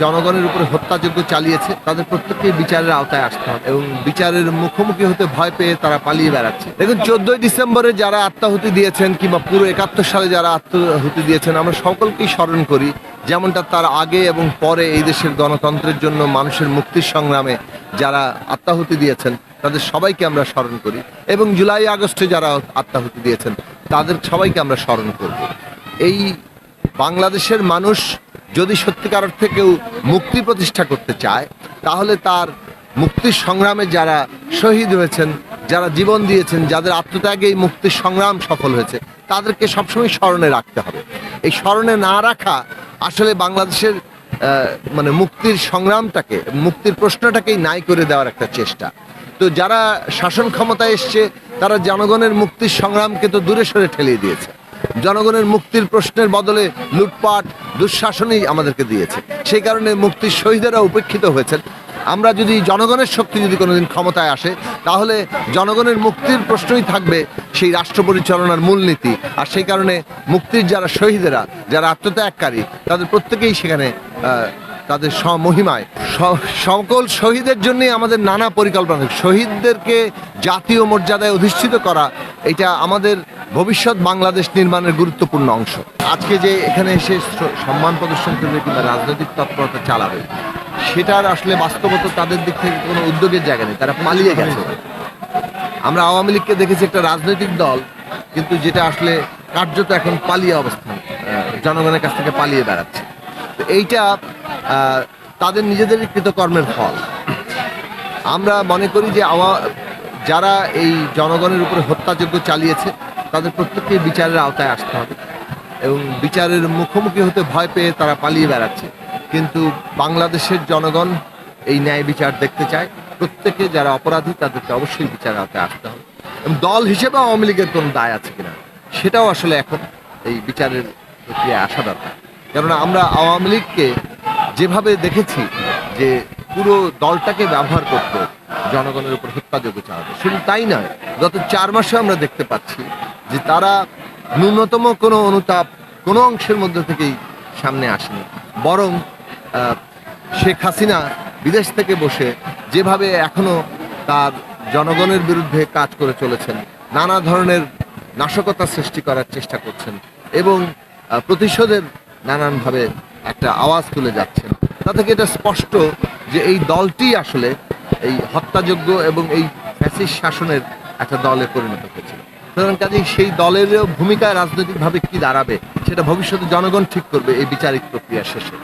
জনগণের উপরে হত্যাযজ্ঞ চালিয়েছে তাদের প্রত্যেককেই বিচারের আওতায় আসতে হবে এবং বিচারের মুখোমুখি হতে ভয় পেয়ে তারা পালিয়ে বেড়াচ্ছে। দেখুন 14ই ডিসেম্বরে যারা আত্মাহুতি দিয়েছেন কিংবা পুরো 71 সালে যারা আত্মাহুতি দিয়েছেন আমরা সকলকেই স্মরণ করি, যেমনটা তার আগে এবং পরে এই দেশের গণতন্ত্রের জন্য মানুষের মুক্তির সংগ্রামে যারা আত্মাহুতি দিয়েছেন তাদের সবাইকে আমরা স্মরণ করি এবং জুলাই আগস্টে যারা আত্মাহুতি দিয়েছেন তাদের সবাইকে আমরা স্মরণ করব। এই বাংলাদেশের মানুষ যদি সত্যিকার অর্থে কেউ মুক্তি প্রতিষ্ঠা করতে চায় তাহলে তার মুক্তির সংগ্রামে যারা শহীদ হয়েছেন, যারা জীবন দিয়েছেন, যাদের আত্মত্যাগে এই মুক্তির সংগ্রাম সফল হয়েছে তাদেরকে সবসময় স্মরণে রাখতে হবে। এই স্মরণে না রাখা আসলে বাংলাদেশের মানে মুক্তির সংগ্রামটাকে, মুক্তির প্রশ্নটাকেই নাই করে দেওয়ার একটা চেষ্টা। তো যারা শাসন ক্ষমতায় এসছে তারা জনগণের মুক্তির সংগ্রামকে তো দূরে সরে ঠেলিয়ে দিয়েছে। জনগণের মুক্তির প্রশ্নের বদলে লুটপাট দুঃশাসনই আমাদেরকে দিয়েছে। সেই কারণে মুক্তির শহীদেরা উপেক্ষিত হয়েছেন। আমরা যদি জনগণের শক্তি যদি কোনোদিন ক্ষমতায় আসে তাহলে জনগণের মুক্তির প্রশ্নই থাকবে সেই রাষ্ট্র পরিচালনার মূলনীতি। আর সেই কারণে মুক্তির যারা শহীদেরা, যারা আত্মত্যাগকারী তাদের প্রত্যেকেই সেখানে তাদের স্বমহিমায় সকল শহীদের জন্যই আমাদের নানা পরিকল্পনা। শহীদদেরকে জাতীয় মর্যাদায় অধিষ্ঠিত করা এটা আমাদের ভবিষ্যৎ বাংলাদেশ নির্মাণের গুরুত্বপূর্ণ অংশ। আজকে যে এখানে এসে সম্মান প্রদর্শন করবে কিংবা রাজনৈতিক তৎপরতা চালাবে সেটার আসলে বাস্তবতা তাদের দিক থেকে কোনো উদ্যোগের জায়গা নেই, তারা পালিয়ে গেছে। আমরা আওয়ামী লীগকে দেখেছি একটা রাজনৈতিক দল, কিন্তু যেটা আসলে কার্যত এখন পালিয়ে অবস্থান, জনগণের কাছ থেকে পালিয়ে বেড়াচ্ছে। তো এইটা তাদের নিজেদেরই কৃতকর্মের ফল। আমরা মনে করি যে যারা এই জনগণের উপরে হত্যাযজ্ঞ চালিয়েছে তাদের প্রত্যেককেই বিচারের আওতায় আসতে হবে এবং বিচারের মুখোমুখি হতে ভয় পেয়ে তারা পালিয়ে বেড়াচ্ছে। কিন্তু বাংলাদেশের জনগণ এই ন্যায় বিচার দেখতে চায়। প্রত্যেকে যারা অপরাধী তাদেরকে অবশ্যই বিচারের আওতায় আসতে হবে এবং দল হিসেবে আওয়ামী লীগের কোনো দায় আছে কিনা সেটাও আসলে এখন এই বিচারের প্রক্রিয়ায় আসা দরকার। কেননা আমরা আওয়ামী লীগকে যেভাবে দেখেছি যে পুরো দলটাকে ব্যবহার করতো জনগণের উপর হত্যাযজ্ঞ চালাতে, শুধু তাই নয়, গত 4 মাসে আমরা দেখতে পাচ্ছি যে তারা ন্যূনতম কোনো অনুতাপ কোনো অংশের মধ্যে থেকেই সামনে আসেনি। বরং শেখ হাসিনা বিদেশ থেকে বসে যেভাবে এখনো তার জনগণের বিরুদ্ধে কাজ করে চলেছেন, নানা ধরনের নাশকতা সৃষ্টি করার চেষ্টা করছেন এবং প্রতিশোধের নানানভাবে একটা আওয়াজ তুলে যাচ্ছেন, তা থেকে এটা স্পষ্ট যে এই দলটি আসলে এই হত্যাযজ্ঞ এবং এই ফ্যাসিস্ট শাসনের একটা দলে পরিণত হয়েছিল। সুতরাং কাজেই সেই দলের ভূমিকায় রাজনৈতিকভাবে কি দাঁড়াবে সেটা ভবিষ্যতে জনগণ ঠিক করবে এই বিচারিক প্রক্রিয়া শেষে।